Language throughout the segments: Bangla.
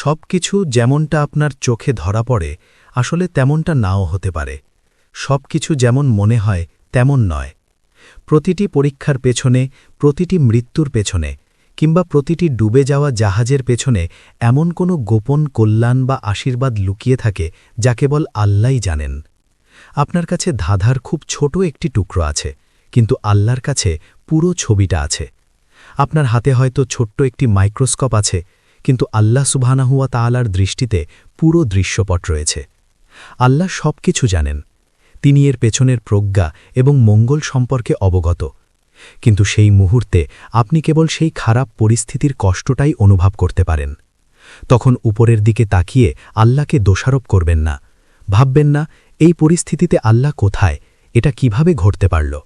সব কিছু যেমনটা আপনার চোখে ধরা পড়ে আসলে তেমনটা নাও হতে পারে। সব কিছু যেমন মনে হয় তেমন নয়। প্রতিটি পরীক্ষার পেছনে, প্রতিটি মৃত্যুর পেছনে কিংবা প্রতিটি ডুবে যাওয়া জাহাজের পেছনে এমন কোনো গোপন কল্যাণ বা আশীর্বাদ লুকিয়ে থাকে যা কেবল আল্লাহই জানেন। আপনার কাছে ধাঁধার খুব ছোট একটি টুকরো আছে, কিন্তু আল্লাহর কাছে পুরো ছবিটা আছে। আপনার হাতে হয়তো ছোট্ট একটি মাইক্রোস্কোপ আছে, কিন্তু আল্লাহ সুবহানাহু ওয়া তাআলার দৃষ্টিতে পুরো দৃশ্যপট রয়েছে। আল্লাহ সব কিছু জানেন। তিনি এর পেছনের প্রজ্ঞা এবং মঙ্গল সম্পর্কে অবগত। কিন্তু সেই মুহূর্তে আপনি কেবল সেই খারাপ পরিস্থিতির কষ্টটাই অনুভব করতে পারেন। তখন উপরের দিকে তাকিয়ে আল্লাহকে দোষারোপ করবেন না। ভাববেন না, এই পরিস্থিতিতে আল্লাহ কোথায়, এটা কিভাবে ঘটতে পারল।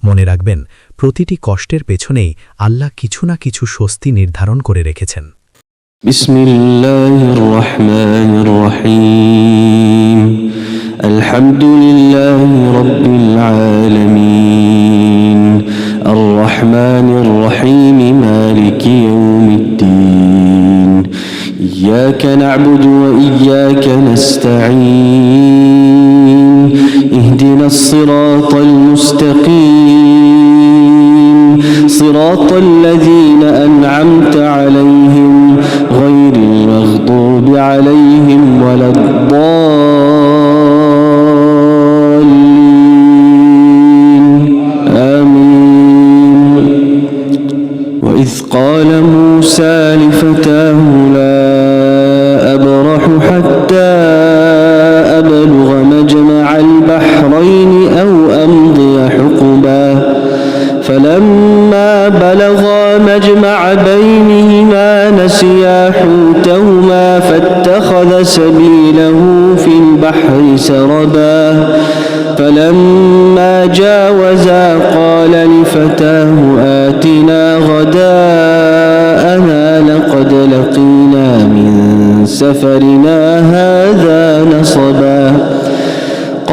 মনে রাখবেন, প্রতিটি কষ্টের পেছনেই আল্লাহ কিছু না কিছু স্বস্তি নির্ধারণ করে রেখেছেন। বিসমিল্লাহির রহমানির রহিম। আলহামদুলিল্লাহি রাব্বিল আলামিন। আর রহমানির রহিম মালিকি ইয়াউমিদ্দিন। ইয়্যাকা না'বুদু ওয়া ইয়্যাকা নাস্তাঈন। ইহদিনাস সিরাতাল মুস্তাকিম। সিরাতাল লাযীনা আন'আমতা আলাইহিম গায়রিল মাগদুবি আলাইহিম ওয়ালাদ-দাল্লিন। আমিন। وإذ قال موسى لفتاه لا أبرح حتى أبلغ مجمع البحرين أو أمضي حقبا فلما بلغا مجمع بينهما نسيا حوتهما فاتخذ سبيله في البحر سربا فلما جاوزا قال لفتاه آتنا غداءنا لقد لقينا من سفرنا هذا نصبا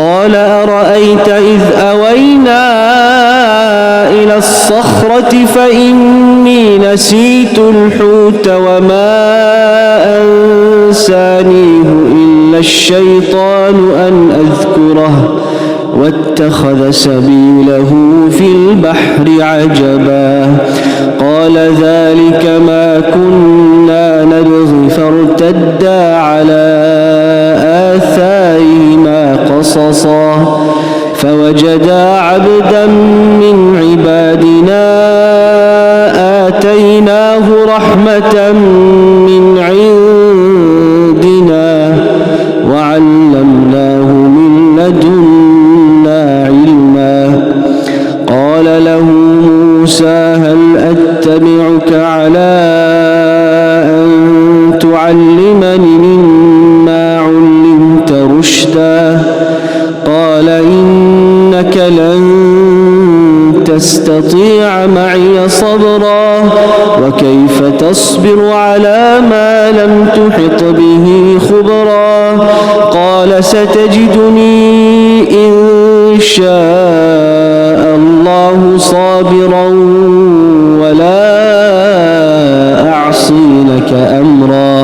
قال أرأيت إذ أوينا إلى الصخرة فإني نسيت الحوت وما أنسانيه إلا الشيطان أن أذكره واتخذ سبيله في البحر عجبا قال ذلك ما كنا نبغي فارتدا على آثارهما قصصا فوجدا عبدا من عبادنا آتيناه رحمة من عندنا وعلمناه من لدنا علما قال له موسى هل أتبعك على أن تعلمني مما علمت رشدا قال إنك لن تستطيع معي صبرا وكيف تصبر على ما لم تحط به خبرا قال ستجدني إن شاء الله صابرا ولا أعصي لك أمرا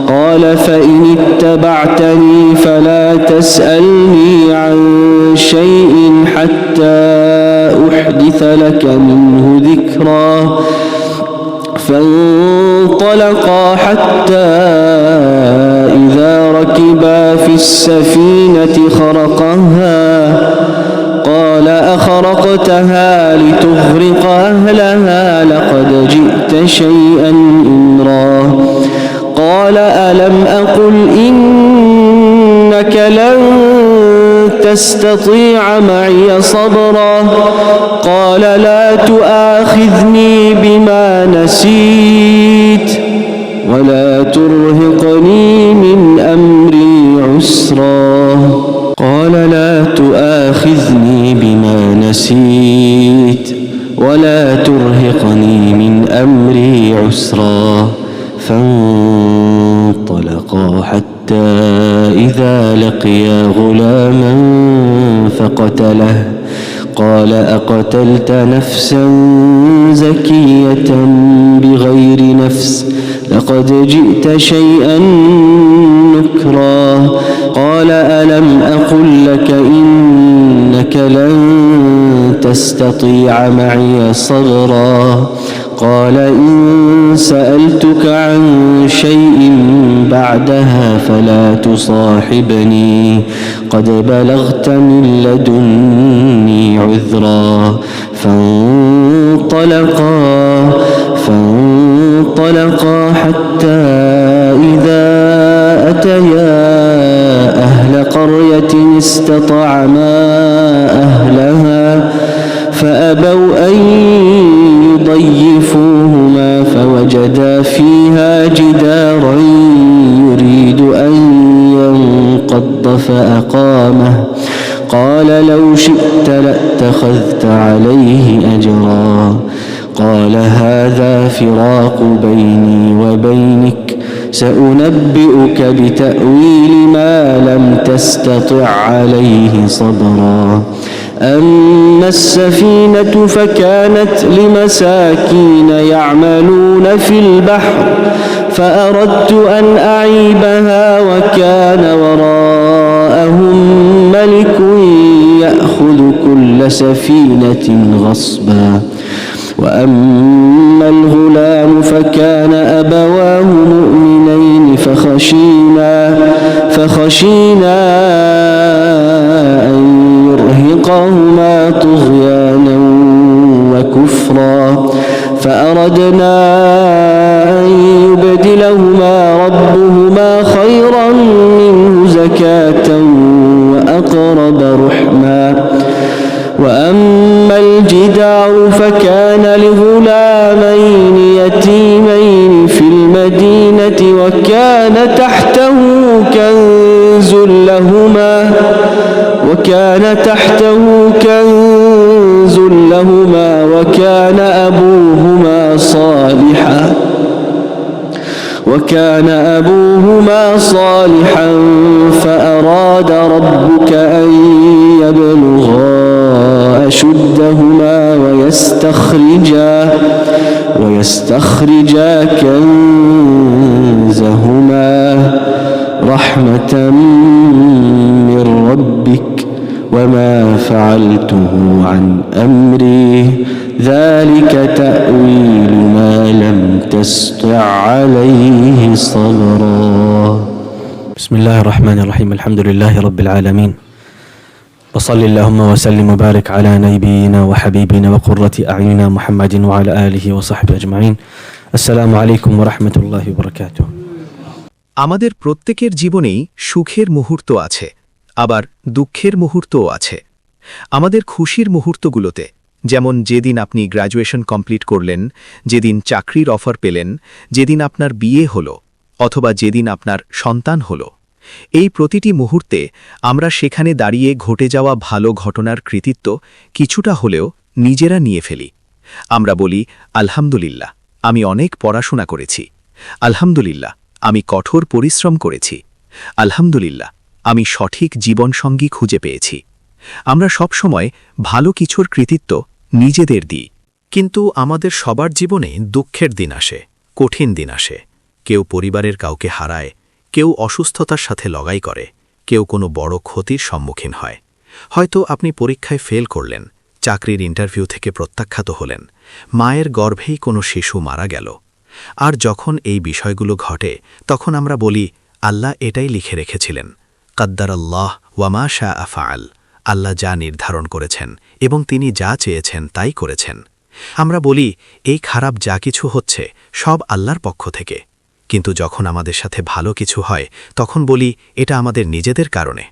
قال فإن اتبعتني فلا تسألني عن شيء حتى أحدث لك منه ذكرا فانطلقا حتى إذا ركبا في السفينة خرقها قال أخرقتها لتغرق أهلها لقد جئت شيئا إمرا قال ألم أقل إنك لن تستطيع معي صبرا قال لا تؤاخذني بما نسيت ولا ترهقني من أمري عسرا قال لا تؤاخذني بما نسيت ولا ترهقني من أمري عسرا فانطلقا حتى إذا لقيا غلاما فقتله قال أقتلت نفسا زكية بغير نفس لقد جئت شيئا نكرا قال ألم أقل لك إنك لن تستطيع معي صبرا قال إن سألتك عن شيء بعدها فلا تصاحبني قد بلغت من لدني عذرا فانطلقا حتى إذا أتيا أهل قرية استطعما أهلها فأبوا أن يضيفوهما فوجدا فيها جدارا يريد أن ينقض فأقامه قال لو شئت لاتخذت عليه أجرا قال هذا فراق بيني وبينك سأنبئك بتأويل ما لم تستطع عليه صبرا أما السفينة فكانت لمساكين يعملون في البحر فأردت أن أعيبها وكان وراءهم ملك يأخذ كل سفينة غصبا وأما الغلام فكان أبواه مؤمنين فخشينا أن يرهقهما طغيانا وكفرا فأردنا أن يبدلهما ربهما خيرا منه زكاة وأقرب رحما وأما الجدار فكان لغلامين يتيمين في المدينة وكان تحته كنز لهما وكان أبوهما صالحا فأراد ربك أن يبلغا أشدهما ويستخرجا كنزهما رحمة من ربك وما فعلته عن أمري ذلك تأويل ما لم تستطع عليه صبرا بسم الله الرحمن الرحيم الحمد لله رب العالمين وصل اللهم وسلم وبارك على نبينا وحبيبنا وقرة أعيننا محمد وعلى آله وصحبه أجمعين السلام عليكم ورحمة الله وبركاته আমাদের প্রত্যেকের জীবনেই সুখের মুহূর্ত আছে, আবার দুঃখের মুহূর্তও আছে। আমাদের খুশির মুহূর্তগুলোতে, যেমন যেদিন আপনি গ্র্যাজুয়েশন কমপ্লিট করলেন, যেদিন চাকরির অফার পেলেন, যেদিন আপনার বিয়ে হলো, অথবা যেদিন আপনার সন্তান হলো, এই প্রতিটি মুহূর্তে আমরা সেখানে দাঁড়িয়ে ঘটে যাওয়া ভালো ঘটনার কৃতিত্ব কিছুটা হলেও নিজেরা নিয়ে ফেলি। আমরা বলি, আলহামদুলিল্লাহ, আমি অনেক পড়াশোনা করেছি। আলহামদুলিল্লাহ, আমি কঠোর পরিশ্রম করেছি। আলহামদুলিল্লাহ, আমি সঠিক জীবনসঙ্গী খুঁজে পেয়েছি। আমরা সবসময় ভালো কিছুর কৃতিত্ব নিজেদের দিই, কিন্তু আমাদের সবার জীবনে দুঃখের দিন আসে, কঠিন দিন আসে। কেউ পরিবারের কাউকে হারায়, কেউ অসুস্থতার সাথে লড়াই করে, কেউ কোনো বড় ক্ষতির সম্মুখীন হয়। হয়তো আপনি পরীক্ষায় ফেল করলেন, চাকরির ইন্টারভিউ থেকে প্রত্যাখ্যাত হলেন, মায়ের গর্ভেই কোনো শিশু মারা গেল। আর যখন এই বিষয়গুলো ঘটে, তখন আমরা বলি, আল্লাহ এটাই লিখে রেখেছিলেন। কাদ্দারাল্লাহ ওয়া মা শাআ ফাআল, আল্লাহ যা নির্ধারণ করেছেন এবং তিনি যা চেয়েছেন তাই করেছেন। আমরা বলি, এই খারাপ যা কিছু হচ্ছে সব আল্লাহর পক্ষ থেকে। কিন্তু যখন আমাদের সাথে ভালো কিছু হয়, তখন বলি, এটা আমাদের নিজেদের কারণে।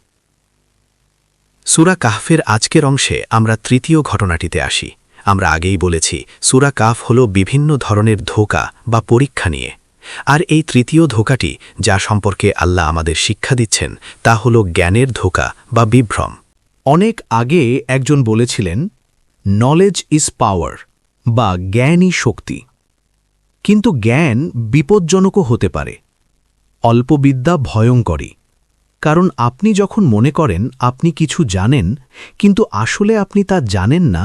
সূরা কাহফের আজকের অংশে আমরা তৃতীয় ঘটনাটিতে আসি। আমরা আগেই বলেছি, সূরা কাহফ হল বিভিন্ন ধরনের ধোঁকা বা পরীক্ষা নিয়ে। আর এই তৃতীয় ধোঁকাটি যা সম্পর্কে আল্লাহ আমাদের শিক্ষা দিচ্ছেন, তা হল জ্ঞানের ধোঁকা বা বিভ্রম। অনেক আগে একজন বলেছিলেন, নলেজ ইজ পাওয়ার, বা জ্ঞানই শক্তি। কিন্তু জ্ঞান বিপজ্জনকও হতে পারে। অল্পবিদ্যা ভয়ঙ্করী, কারণ আপনি যখন মনে করেন আপনি কিছু জানেন কিন্তু আসলে আপনি তা জানেন না,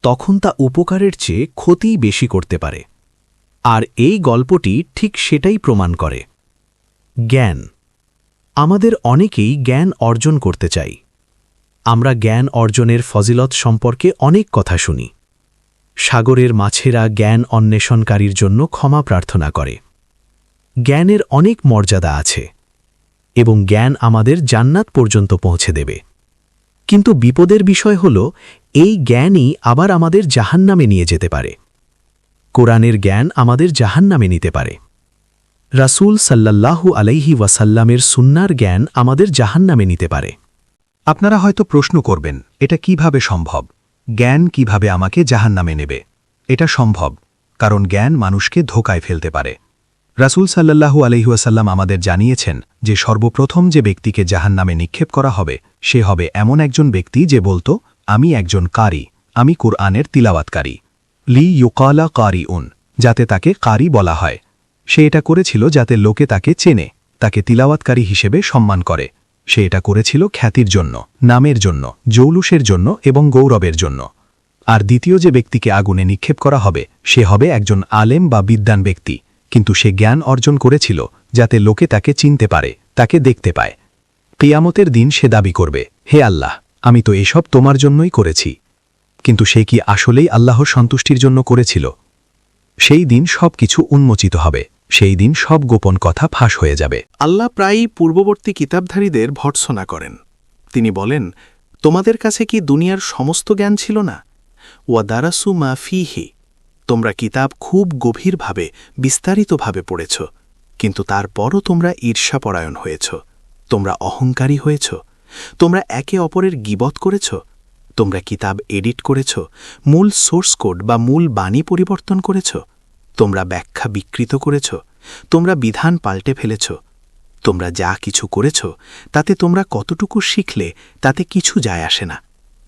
তখন তা উপকারের চেয়ে ক্ষতিই বেশি করতে পারে। আর এই গল্পটি ঠিক সেটাই প্রমাণ করে। জ্ঞান। আমাদের অনেকেই জ্ঞান অর্জন করতে চাই। আমরা জ্ঞান অর্জনের ফজিলত সম্পর্কে অনেক কথা শুনি। সাগরের মাছেরা জ্ঞান অন্বেষণকারীর জন্য ক্ষমা প্রার্থনা করে। জ্ঞানের অনেক মর্যাদা আছে এবং জ্ঞান আমাদের জান্নাত পর্যন্ত পৌঁছে দেবে। কিন্তু বিপদের বিষয় হল এই জ্ঞানই আবার আমাদের জাহান্নামে নিয়ে যেতে পারে। কোরআনের জ্ঞান আমাদের জাহান্নামে নিতে পারে। রাসূল সাল্লাল্লাহু আলাইহি ওয়াসাল্লামের সুন্নার জ্ঞান আমাদের জাহান্নামে নিতে পারে। আপনারা হয়তো প্রশ্ন করবেন, এটা কিভাবে সম্ভব? জ্ঞান কিভাবে আমাকে জাহান্নামে নেবে? এটা সম্ভব, কারণ জ্ঞান মানুষকে ধোঁকায় ফেলতে পারে। রাসূল সাল্লাল্লাহু আলাইহি ওয়াসাল্লাম আমাদের জানিয়েছেন যে সর্বপ্রথম যে ব্যক্তিকে জাহান্নামে নিক্ষেপ করা হবে সে হবে এমন একজন ব্যক্তি যে বলতো, আমি একজন কারি, আমি কুরআনের তিলাওয়াতকারী। লি ইউকালা কারিউন, যাতে তাকে কারি বলা হয়। সে এটা করেছিল যাতে লোকে তাকে চেনে, তাকে তিলাওয়াতকারী হিসেবে সম্মান করে। সে এটা করেছিল খ্যাতির জন্য, নামের জন্য, জৌলুসের জন্য এবং গৌরবের জন্য। আর দ্বিতীয় যে ব্যক্তিকে আগুনে নিক্ষেপ করা হবে সে হবে একজন আলেম বা বিদ্বান ব্যক্তি, কিন্তু সে জ্ঞান অর্জন করেছিল যাতে লোকে তাকে চিনতে পারে, তাকে দেখতে পায়। কিয়ামতের দিন সে দাবি করবে, হে আল্লাহ, আমি তো এসব তোমার জন্যই করেছি। কিন্তু সে কি আসলেই আল্লাহর সন্তুষ্টির জন্য করেছিল? সেই দিন সব কিছু উন্মোচিত হবে, সেই দিন সব গোপন কথা ফাঁস হয়ে যাবে। আল্লাহ প্রায়ই পূর্ববর্তী কিতাবধারীদের ভর্ৎসনা করেন। তিনি বলেন, তোমাদের কাছে কি দুনিয়ার সমস্ত জ্ঞান ছিল না? ওয়া দারাসু মা ফিহি, তোমরা কিতাব খুব গভীরভাবে বিস্তারিতভাবে পড়েছ, কিন্তু তারপরও তোমরা ঈর্ষাপরায়ণ হয়েছ, তোমরা অহংকারী হয়েছ, তোমরা একে অপরের গীবত করেছ, তোমরা কিতাব এডিট করেছ, মূল সোর্স কোড বা মূল বাণী পরিবর্তন করেছ, তোমরা ব্যাখ্যা বিকৃত করেছ, তোমরা বিধান পাল্টে ফেলেছ। তোমরা যা কিছু করেছ তাতে তোমরা কতটুকু শিখলে তাতে কিছু যায় আসে না,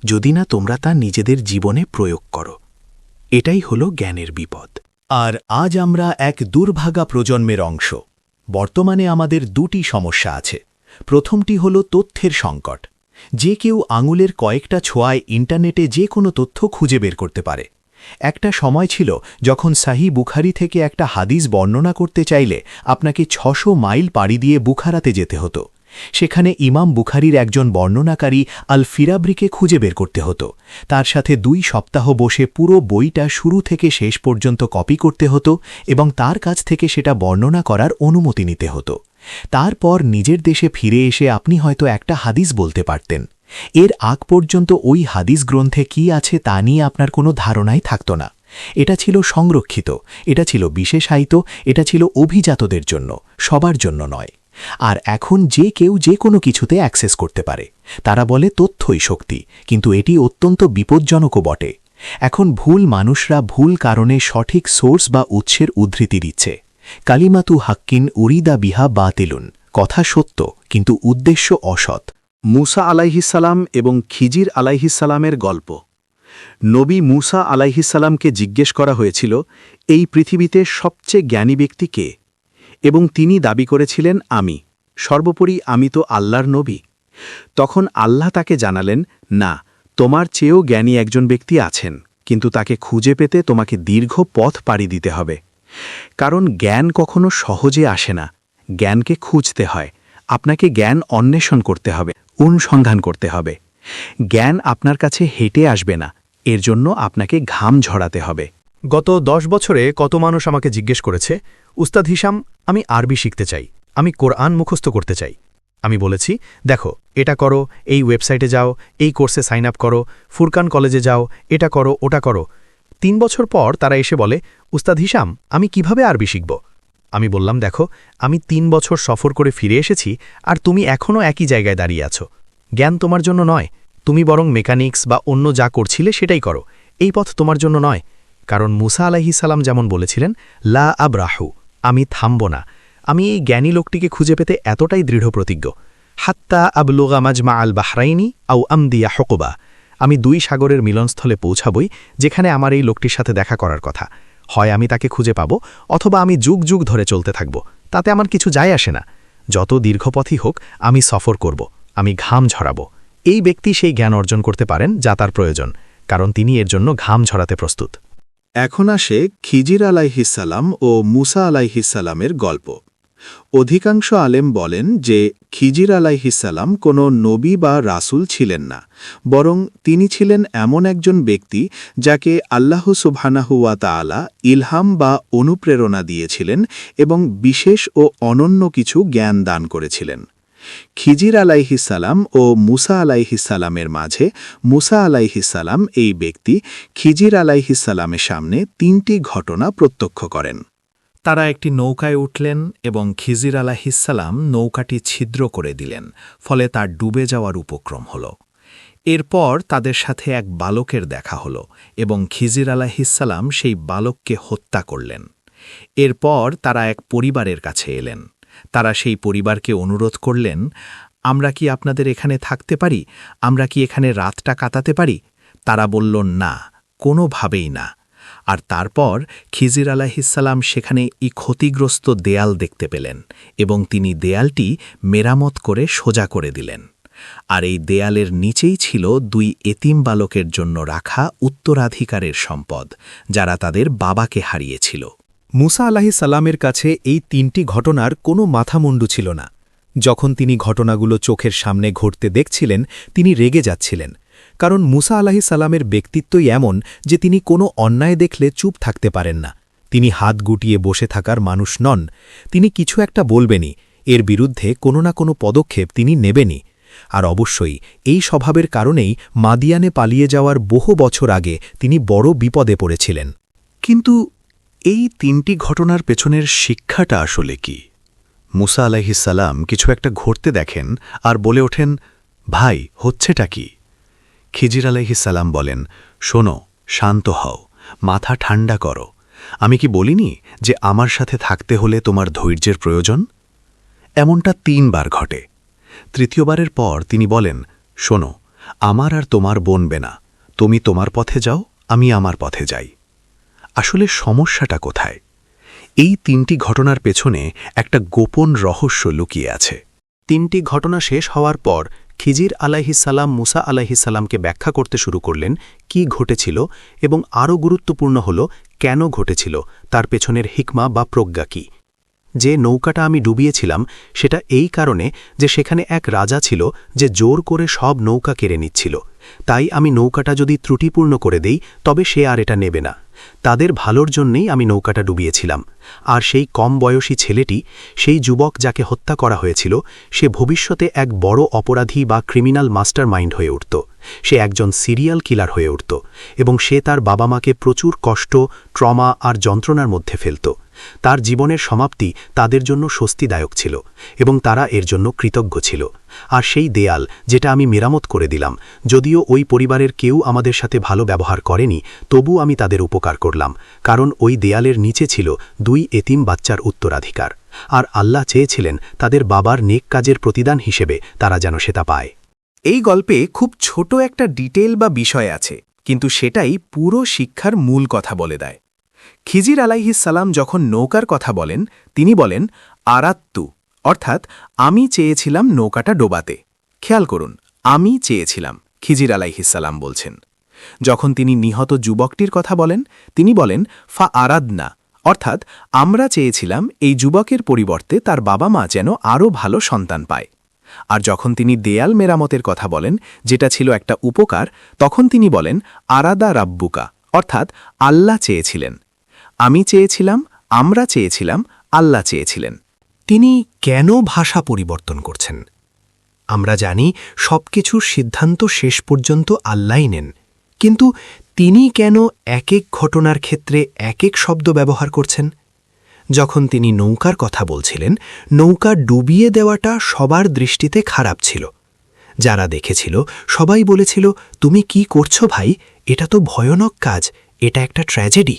যদি না তোমরা তা নিজেদের জীবনে প্রয়োগ করো। এটাই হলো জ্ঞানের বিপদ। আর আজ আমরা এক দুর্ভাগা প্রজন্মের অংশ। বর্তমানে আমাদের দুটি সমস্যা আছে। প্রথমটি হল তথ্যের সংকট। যে কেউ আঙুলের কয়েকটা ছোঁয়ায় ইন্টারনেটে যে কোনো তথ্য খুঁজে বের করতে পারে। একটা সময় ছিল যখন সাহি বুখারি থেকে একটা হাদিস বর্ণনা করতে চাইলে আপনাকে ৬০০ মাইল পাড়ি দিয়ে বুখারাতে যেতে হতো। সেখানে ইমাম বুখারির একজন বর্ণনাকারী আল ফিরাব্রিকে খুঁজে বের করতে হতো। তার সাথে ২ সপ্তাহ বসে পুরো বইটা শুরু থেকে শেষ পর্যন্ত কপি করতে হতো এবং তার কাছ থেকে সেটা বর্ণনা করার অনুমতি নিতে হতো। তারপর নিজের দেশে ফিরে এসে আপনি হয়তো একটা হাদিস বলতে পারতেন। এর আগ পর্যন্ত ওই হাদিস গ্রন্থে কি আছে তা নিয়ে আপনার কোনো ধারণাই থাকত না। এটা ছিল সংরক্ষিত, এটা ছিল বিশেষায়িত, এটা ছিল অভিজাতদের জন্য, সবার জন্য নয়। আর এখন যে কেউ যে কোনো কিছুতে অ্যাক্সেস করতে পারে। তারা বলে তথ্যই শক্তি, কিন্তু এটি অত্যন্ত বিপজ্জনকও বটে। এখন ভুল মানুষরা ভুল কারণে সঠিক সোর্স বা উৎসের উদ্ধৃতি দিচ্ছে। কালিমাতু হাক্কিন উরিদা বিহা বাতিলুন, কথা সত্য কিন্তু উদ্দেশ্য অসৎ। মুসা আলাইহিসসালাম এবং খিজির আলাইহিসসালামের গল্প। নবী মুসা আলাইহিসসালামকে জিজ্ঞেস করা হয়েছিল, এই পৃথিবীতে সবচেয়ে জ্ঞানী ব্যক্তি কে? এবং তিনি দাবি করেছিলেন, আমি। সর্বোপরি আমি তো আল্লাহর নবী। তখন আল্লাহ তাকে জানালেন, না, তোমার চেয়েও জ্ঞানী একজন ব্যক্তি আছেন, কিন্তু তাকে খুঁজে পেতে তোমাকে দীর্ঘ পথ পাড়ি দিতে হবে। কারণ জ্ঞান কখনো সহজে আসে না, জ্ঞানকে খুঁজতে হয়। আপনাকে জ্ঞান অন্বেষণ করতে হবে, অনুসন্ধান করতে হবে। জ্ঞান আপনার কাছে হেঁটে আসবে না, এর জন্য আপনাকে ঘাম ঝরাতে হবে। গত ১০ বছরে কত মানুষ আমাকে জিজ্ঞেস করেছে, উস্তাদ হিশাম, আমি আরবি শিখতে চাই, আমি কোরআন মুখস্থ করতে চাই। আমি বলেছি, দেখো, এটা করো, এই ওয়েবসাইটে যাও, এই কোর্সে সাইন আপ করো, ফুরকান কলেজে যাও, এটা করো, ওটা করো। ৩ বছর পর তারা এসে বলে, উস্তাদ হিশাম, আমি কিভাবে আরবি শিখব? আমি বললাম, দেখো, আমি ৩ বছর সফর করে ফিরে এসেছি আর তুমি এখনও একই জায়গায় দাঁড়িয়ে আছো। জ্ঞান তোমার জন্য নয়, তুমি বরং মেকানিক্স বা অন্য যা করছিলে সেটাই করো। এই পথ তোমার জন্য নয়। কারণ মুসা আলাইহিস সালাম যেমন বলেছিলেন, লা আবরাহু, আমি থামব না। আমি এই জ্ঞানী লোকটিকে খুঁজে পেতে এতটাই দৃঢ় প্রতিজ্ঞ, হাত্তা আবলুগা মাজমা আল বাহরাইনি আউ আমদিয়া হকুবা, আমি ২ সাগরের মিলনস্থলে পৌঁছাবই যেখানে আমার এই লোকটির সাথে দেখা করার কথা। হয় আমি তাকে খুঁজে পাব, অথবা আমি যুগ যুগ ধরে চলতে থাকব, তাতে আমার কিছু যায় আসে না। যত দীর্ঘপথই হোক আমি সফর করব, আমি ঘাম ঝরাব। এই ব্যক্তি সেই জ্ঞান অর্জন করতে পারেন যা তার প্রয়োজন, কারণ তিনি এর জন্য ঘাম ঝরাতে প্রস্তুত। এখন আসে খিজির আলাইহিসসালাম ও মুসা আলাইহিসসালামের গল্প। অধিকাংশ আলেম বলেন যে খিজির আলাইহিসসালাম কোনো নবী বা রাসূল ছিলেন না, বরং তিনি ছিলেন এমন একজন ব্যক্তি যাকে আল্লাহ সুবহানাহু ওয়া তাআলা ইলহাম বা অনুপ্রেরণা দিয়েছিলেন এবং বিশেষ ও অনন্য কিছু জ্ঞান দান করেছিলেন। খিজির আলাইহিসসালাম ও মুসা আলাইহিসসালামের মাঝে মুসা আলাইহিসসালাম এই ব্যক্তি খিজির আলাইহিসসালামের সামনে 3টি ঘটনা প্রত্যক্ষ করেন। তারা একটি নৌকায় উঠলেন এবং খিজির আলাইহিসসালাম নৌকাটি ছিদ্র করে দিলেন, ফলে তার ডুবে যাওয়ার উপক্রম হল। এরপর তাদের সাথে এক বালকের দেখা হল এবং খিজির আলাইহিসসালাম সেই বালককে হত্যা করলেন। এরপর তারা এক পরিবারের কাছে এলেন। তারা সেই পরিবারকে অনুরোধ করলেন, আমরা কি আপনাদের এখানে থাকতে পারি? আমরা কি এখানে রাতটা কাটাতে পারি? তারা বলল, না, কোনোভাবেই না। আর তারপর খিজির আলাইহিসসালাম সেখানে ক্ষতিগ্রস্ত দেয়াল দেখতে পেলেন এবং তিনি দেয়ালটি মেরামত করে সোজা করে দিলেন। আর এই দেয়ালের নিচেই ছিল 2 এতিম বালকের জন্য রাখা উত্তরাধিকারের সম্পদ, যারা তাদের বাবাকে হারিয়েছিল। মুসা আলাইহিসসালামের কাছে এই 3টি ঘটনার কোনো মাথামুন্ডু ছিল না। যখন তিনি ঘটনাগুলো চোখের সামনে ঘটতে দেখছিলেন, তিনি রেগে যাচ্ছিলেন, কারণ মুসা আলাইহিসসালামের ব্যক্তিত্বই এমন যে তিনি কোনো অন্যায় দেখলে চুপ থাকতে পারেন না। তিনি হাত গুটিয়ে বসে থাকার মানুষ নন। তিনি কিছু একটা বলবেনই, এর বিরুদ্ধে কোনো না কোনো পদক্ষেপ তিনি নেবেনই। আর অবশ্যই এই স্বভাবের কারণেই মাদিয়ানে পালিয়ে যাওয়ার বহু বছর আগে তিনি বড় বিপদে পড়েছিলেন। কিন্তু এই 3টি ঘটনার পেছনের শিক্ষাটা আসলে কি? মুসা আলাইহিসসালাম কিছু একটা ঘটতে দেখেন আর বলে ওঠেন, ভাই, হচ্ছেটা কি? খিজির আলাইহিসসালাম বলেন, শোনো, শান্ত হও, মাথা ঠান্ডা করো। আমি কি বলিনি যে আমার সাথে থাকতে হলে তোমার ধৈর্যের প্রয়োজন? এমনটা 3 বার ঘটে। তৃতীয়বারের পর তিনি বলেন, শোনো, আমার আর তোমার বনবে না, তুমি তোমার পথে যাও, আমি আমার পথে যাই। আসলে সমস্যাটা কোথায়? এই 3টি ঘটনার পেছনে একটা গোপন রহস্য লুকিয়ে আছে। 3টি ঘটনা শেষ হওয়ার পর খিজির আলাইহিসসালাম মুসা আলাইহিসসালামকে ব্যাখ্যা করতে শুরু করলেন কি ঘটেছিল, এবং আরও গুরুত্বপূর্ণ হল কেন ঘটেছিল, তার পেছনের হিকমা বা প্রজ্ঞা কি। যে নৌকাটা আমি ডুবিয়েছিলাম সেটা এই কারণে যে সেখানে এক রাজা ছিল যে জোর করে সব নৌকা কেড়ে নিচ্ছিল। তাই আমি নৌকাটা যদি ত্রুটিপূর্ণ করে দেই তবে সে আর এটা নেবে না। তাদের ভালোর জন্যেই আমি নৌকাটা ডুবিয়েছিলাম। আর সেই কম বয়সী ছেলেটি, সেই যুবক যাকে হত্যা করা হয়েছিল, সে ভবিষ্যতে এক বড় অপরাধী বা ক্রিমিনাল মাস্টার মাইন্ড হয়ে উঠত। সে একজন সিরিয়াল কিলার হয়ে উঠত এবং সে তার বাবা মাকে প্রচুর কষ্ট, ট্রমা আর যন্ত্রণার মধ্যে ফেলত। তার জীবনের সমাপ্তি তাদের জন্য স্বস্তিদায়ক ছিল এবং তারা এর জন্য কৃতজ্ঞ ছিল। আর সেই দেয়াল যেটা আমি মেরামত করে দিলাম, যদিও ওই পরিবারের কেউ আমাদের সাথে ভালো ব্যবহার করেনি, তবু আমি তাদের উপকার করলাম, কারণ ওই দেয়ালের নিচে ছিল 2 এতিম বাচ্চার উত্তরাধিকার। আর আল্লাহ চেয়েছিলেন তাদের বাবার নেক কাজের প্রতিদান হিসেবে তারা যেন সেটা পায়। এই গল্পে খুব ছোট একটা ডিটেল বা বিষয় আছে, কিন্তু সেটাই পুরো শিক্ষার মূল কথা বলে দেয়। খিজির আলাইহিসসালাম যখন নৌকার কথা বলেন, তিনি বলেন আরাত্তু, অর্থাৎ আমি চেয়েছিলাম নৌকাটা ডোবাতে। খেয়াল করুন, আমি চেয়েছিলাম, খিজির আলাইহিসসালাম বলছেন। যখন তিনি নিহত যুবকটির কথা বলেন, তিনি বলেন ফা আরাদনা, অর্থাৎ আমরা চেয়েছিলাম এই যুবকের পরিবর্তে তার বাবা মা যেন আরও ভালো সন্তান পায়। আর যখন তিনি দেয়াল মেরামতের কথা বলেন, যেটা ছিল একটা উপকার, তখন তিনি বলেন আরাদা রাব্বুকা, অর্থাৎ আল্লাহ চেয়েছিলেন। আমি চেয়েছিলাম, আমরা চেয়েছিলাম, আল্লাহ চেয়েছিলেন। তিনি কেন ভাষা পরিবর্তন করছেন? আমরা জানি সবকিছুর সিদ্ধান্ত শেষ পর্যন্ত আল্লাহই নেন, কিন্তু তিনি কেন এক এক ঘটনার ক্ষেত্রে এক এক শব্দ ব্যবহার করছেন? যখন তিনি নৌকার কথা বলছিলেন, নৌকা ডুবিয়ে দেওয়াটা সবার দৃষ্টিতে খারাপ ছিল। যারা দেখেছিল সবাই বলেছিল, তুমি কি করছো ভাই, এটা তো ভয়ানক কাজ, এটা একটা ট্র্যাজেডি।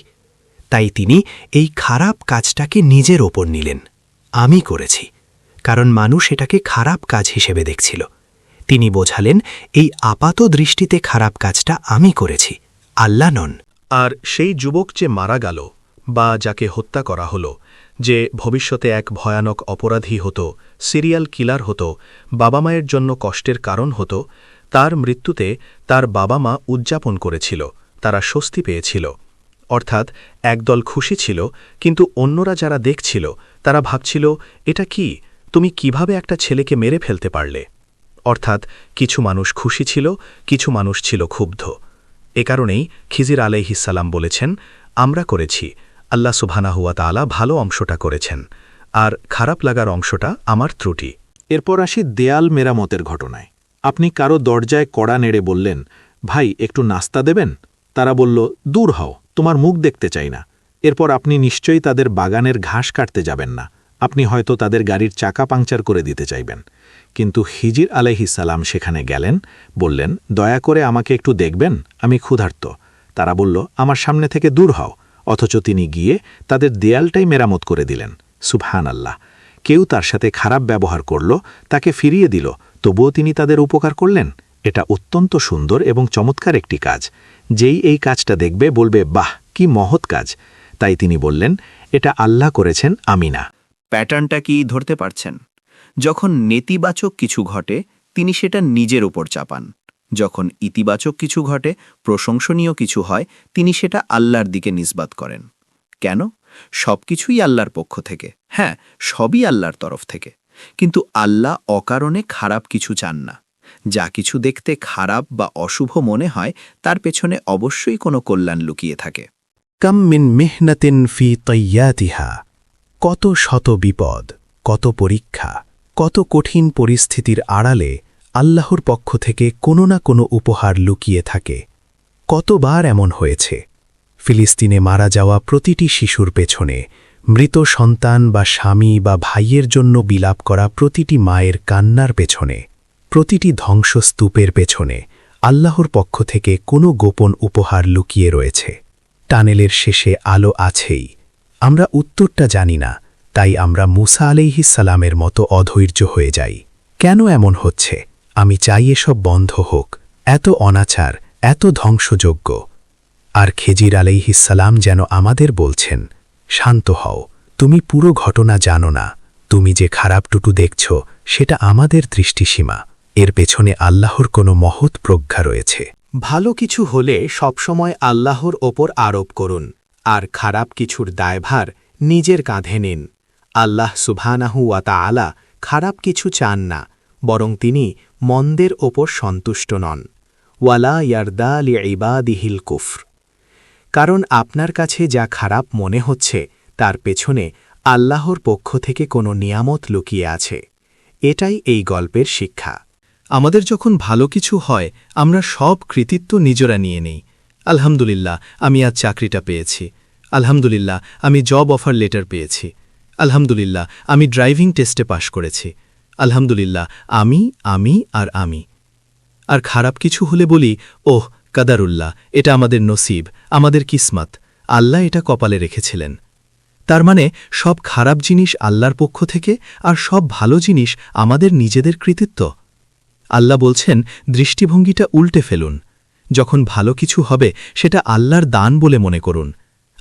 তাই তিনি এই খারাপ কাজটাকে নিজের ওপর নিলেন। আমি করেছি, কারণ মানুষ এটাকে খারাপ কাজ হিসেবে দেখছিল। তিনি বোঝালেন এই আপাত দৃষ্টিতে খারাপ কাজটা আমি করেছি, আল্লাহ নন। আর সেই যুবক যে মারা গেল বা যাকে হত্যা করা হলো, যে ভবিষ্যতে এক ভয়ানক অপরাধী হতো, সিরিয়াল কিলার হতো, বাবা মায়ের জন্য কষ্টের কারণ হতো, তার মৃত্যুতে তার বাবা মা উদযাপন করেছিল, তারা স্বস্তি পেয়েছিল। অর্থাৎ একদল খুশি ছিল, কিন্তু অন্যরা যারা দেখছিল তারা ভাবছিল, এটা কি, তুমি কিভাবে একটা ছেলেকে মেরে ফেলতে পারলে? অর্থাৎ কিছু মানুষ খুশি ছিল, কিছু মানুষ ছিল ক্ষুব্ধ। এ কারণেই খিজির আলাইহিসসালাম বলেছেন, আমরা করেছি, আল্লাহ সুবহানাহু ওয়া তাআলা ভালো অংশটা করেছেন, আর খারাপ লাগার অংশটা আমার ত্রুটি। এরপর আসি দেয়াল মেরামতের ঘটনায়। আপনি কারো দরজায় কড়া নেড়ে বললেন, ভাই একটু নাস্তা দেবেন? তারা বলল, দূর হও, তোমার মুখ দেখতে চাই না। এরপর আপনি নিশ্চয়ই তাদের বাগানের ঘাস কাটতে যাবেন না, আপনি হয়তো তাদের গাড়ির চাকা পাংচার করে দিতে চাইবেন। কিন্তু খিজির আলাইহিসসালাম সেখানে গেলেন, বললেন, দয়া করে আমাকে একটু দেখবেন, আমি ক্ষুধার্ত। তারা বলল, আমার সামনে থেকে দূর হও। অথচ তিনি গিয়ে তাদের দেয়ালটাই মেরামত করে দিলেন। সুবহানাল্লাহ! কেউ তার সাথে খারাপ ব্যবহার করল, তাকে ফিরিয়ে দিল, তবুও তিনি তাদের উপকার করলেন। এটা অত্যন্ত সুন্দর এবং চমৎকার একটি কাজ। যেই এই কাজটা দেখবে বলবে, বাহ, কি মহৎ কাজ। তাই তিনি বললেন, এটা আল্লাহ করেছেন, আমি না। প্যাটার্নটা কি ধরতে পারছেন? যখন নেতিবাচক কিছু ঘটে তিনি সেটা নিজের উপর চাপান, যখন ইতিবাচক কিছু ঘটে, প্রশংসনীয় কিছু হয়, তিনি সেটা আল্লাহর দিকে নিসবাত করেন। কেন? সবকিছুই আল্লাহর পক্ষ থেকে, হ্যাঁ, সবই আল্লাহর তরফ থেকে। কিন্তু আল্লাহ অকারণে খারাপ কিছু চান না। যা কিছু দেখতে খারাপ বা অশুভ মনে হয়, তার পেছনে অবশ্যই কোনো কল্যাণ লুকিয়ে থাকে। কাম মিন মিহনাতিন ফি তৈয়াতিহা, কত শত বিপদ, কত পরীক্ষা, কত কঠিন পরিস্থিতির আড়ালে আল্লাহর পক্ষ থেকে কোনো না কোনো উপহার লুকিয়ে থাকে। কতবার এমন হয়েছে, ফিলিস্তিনে মারা যাওয়া প্রতিটি শিশুর পেছনে, মৃত সন্তান বা স্বামী বা ভাইয়ের জন্য বিলাপ করা প্রতিটি মায়ের কান্নার পেছনে, প্রতিটি ধ্বংসস্তূপের পেছনে আল্লাহর পক্ষ থেকে কোনো গোপন উপহার লুকিয়ে রয়েছে। টানেলের শেষে আলো আছেই, আমরা উত্তরটা জানি না, তাই আমরা মুসা আলাইহিসসালামের মতো অধৈর্য হয়ে যাই। কেন এমন হচ্ছে? আমি চাই এসব বন্ধ হোক, এত অনাচার, এত ধ্বংসযোগ্য। আর খিজির আলাইহিসসালাম যেন আমাদের বলছেন, শান্ত হও, তুমি পুরো ঘটনা জানো না, তুমি যে খারাপটুকু দেখছ সেটা আমাদের দৃষ্টিসীমা, এর পেছনে আল্লাহর কোনো মহৎ প্রজ্ঞা রয়েছে। ভালো কিছু হলে সবসময় আল্লাহর ওপর আরোপ করুন, আর খারাপ কিছুর দায়ভার নিজের কাঁধে নিন। আল্লাহ সুবহানাহু ওয়া তাআলা খারাপ কিছু চান না, বরং তিনি মন্দের ওপর সন্তুষ্ট নন। ওয়ালা ইয়ারদা লিইবাদিহিল কুফর। কারণ আপনার কাছে যা খারাপ মনে হচ্ছে, তার পেছনে আল্লাহর পক্ষ থেকে কোনো নিয়ামত লুকিয়ে আছে। এটাই এই গল্পের শিক্ষা। আমাদের যখন ভালো কিছু হয়, আমরা সব কৃতিত্ব নিজেরা নিয়ে নেই। আলহামদুলিল্লাহ, আমি আজ চাকরিটা পেয়েছি। আলহামদুলিল্লাহ, আমি জব অফার লেটার পেয়েছি। আলহামদুলিল্লাহ, আমি ড্রাইভিং টেস্টে পাশ করেছি। আলহামদুলিল্লাহ, আমি আমি। আর খারাপ কিছু হলে বলি, ওহ কাদারুল্লাহ, এটা আমাদের নসিব, আমাদের কিসমত, আল্লাহ এটা কপালে রেখেছিলেন। তার মানে সব খারাপ জিনিস আল্লাহর পক্ষ থেকে, আর সব ভালো জিনিস আমাদের নিজেদের কৃতিত্ব। আল্লাহ বলছেন, দৃষ্টিভঙ্গিটা উল্টে ফেলুন। যখন ভালো কিছু হবে সেটা আল্লাহর দান বলে মনে করুন,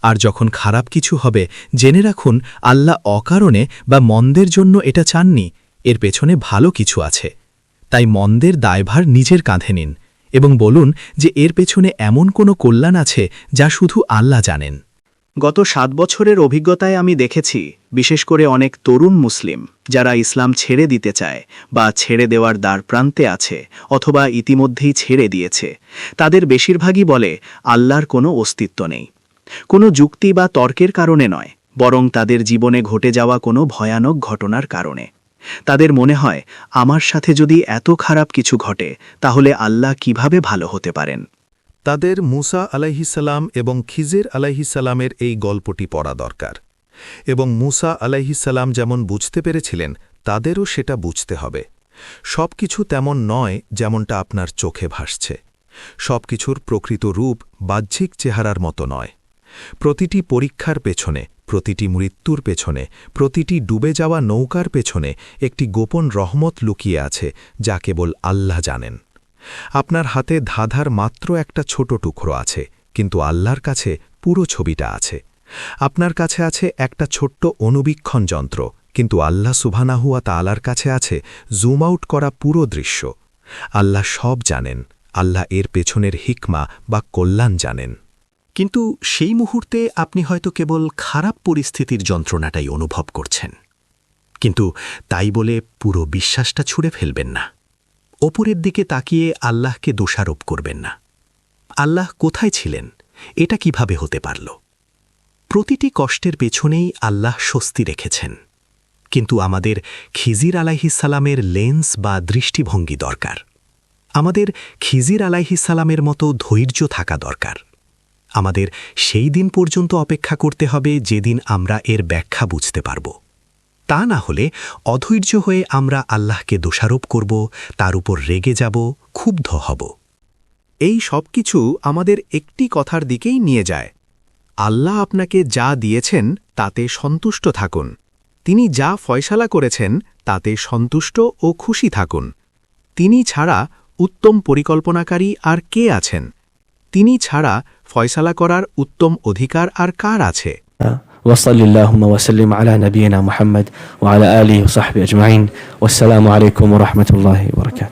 আর যখন খারাপ কিছু হবে জেনে রাখুন আল্লাহ অকারণে বা মন্দের জন্য এটা চাননি, এর পেছনে ভালো কিছু আছে। তাই মন্দের দায়ভার নিজের কাঁধে নিন এবং বলুন যে এর পেছনে এমন কোনো কল্যাণ আছে যা শুধু আল্লাহ জানেন। গত 7 বছরের অভিজ্ঞতায় আমি দেখেছি, বিশেষ করে অনেক তরুণ মুসলিম যারা ইসলাম ছেড়ে দিতে চায় বা ছেড়ে দেওয়ার দ্বারপ্রান্তে আছে অথবা ইতিমধ্যেই ছেড়ে দিয়েছে, তাদের বেশিরভাগই বলে আল্লাহর কোনো অস্তিত্ব নেই। কোনো যুক্তি বা তর্কের কারণে নয়, বরং তাদের জীবনে ঘটে যাওয়া কোনো ভয়ানক ঘটনার কারণে। তাদের মনে হয়, আমার সাথে যদি এত খারাপ কিছু ঘটে, তাহলে আল্লাহ কিভাবে ভালো হতে পারেন? তাদের মুসা আলাইহিসসালাম এবং খিজির আলাইহিসসালামের এই গল্পটি পড়া দরকার, এবং মুসা আলাইহিসসালাম যেমন বুঝতে পেরেছিলেন, তাদেরও সেটা বুঝতে হবে। সব কিছু তেমন নয় যেমনটা আপনার চোখে ভাসছে। সব কিছুর প্রকৃত রূপ বাহ্যিক চেহারার মতো নয়। প্রতিটি পরীক্ষার পেছনে, প্রতিটি মৃত্যুর পেছনে, প্রতিটি ডুবে যাওয়া নৌকার পেছনে একটি গোপন রহমত লুকিয়ে আছে, যা কেবল আল্লাহ জানেন। আপনার হাতে ধাঁধার মাত্র একটা ছোট টুকরো আছে, কিন্তু আল্লাহর কাছে পুরো ছবিটা আছে। আপনার কাছে আছে একটা ছোট্ট অনুবীক্ষণ যন্ত্র, কিন্তু আল্লাহ সুবহানাহু ওয়া তাআলার কাছে আছে জুম আউট করা পুরো দৃশ্য। আল্লাহ সব জানেন, আল্লাহ এর পেছনের হিকমা বা কল্যাণ জানেন। কিন্তু সেই মুহূর্তে আপনি হয়তো কেবল খারাপ পরিস্থিতির যন্ত্রণাটাই অনুভব করছেন। কিন্তু তাই বলে পুরো বিশ্বাসটা ছুঁড়ে ফেলবেন না। ওপরের দিকে তাকিয়ে আল্লাহকে দোষারোপ করবেন না। আল্লাহ কোথায় ছিলেন, এটা কিভাবে হতে পারল? প্রতিটি কষ্টের পেছনেই আল্লাহ স্বস্তি রেখেছেন। কিন্তু আমাদের খিজির আলাইহিসসালামের লেন্স বা দৃষ্টিভঙ্গি দরকার। আমাদের খিজির আলাইহিসসালামের মতো ধৈর্য থাকা দরকার। আমাদের সেই দিন পর্যন্ত অপেক্ষা করতে হবে যেদিন আমরা এর ব্যাখ্যা বুঝতে পারব। তা না হলে অধৈর্য হয়ে আমরা আল্লাহকে দোষারোপ করব, তার উপর রেগে যাব, ক্ষুব্ধ হব। এই সব কিছু আমাদের একটি কথার দিকেই নিয়ে যায়। আল্লাহ আপনাকে যা দিয়েছেন তাতে সন্তুষ্ট থাকুন। তিনি যা ফয়সালা করেছেন তাতে সন্তুষ্ট ও খুশি থাকুন। তিনি ছাড়া উত্তম পরিকল্পনাকারী আর কে আছেন? তিনি ছাড়া ফয়সালা করার উত্তম অধিকার আর কার আছে? وصل اللهم وسلم على نبينا محمد وعلى آله وصحبه أجمعين والسلام عليكم ورحمة الله وبركاته.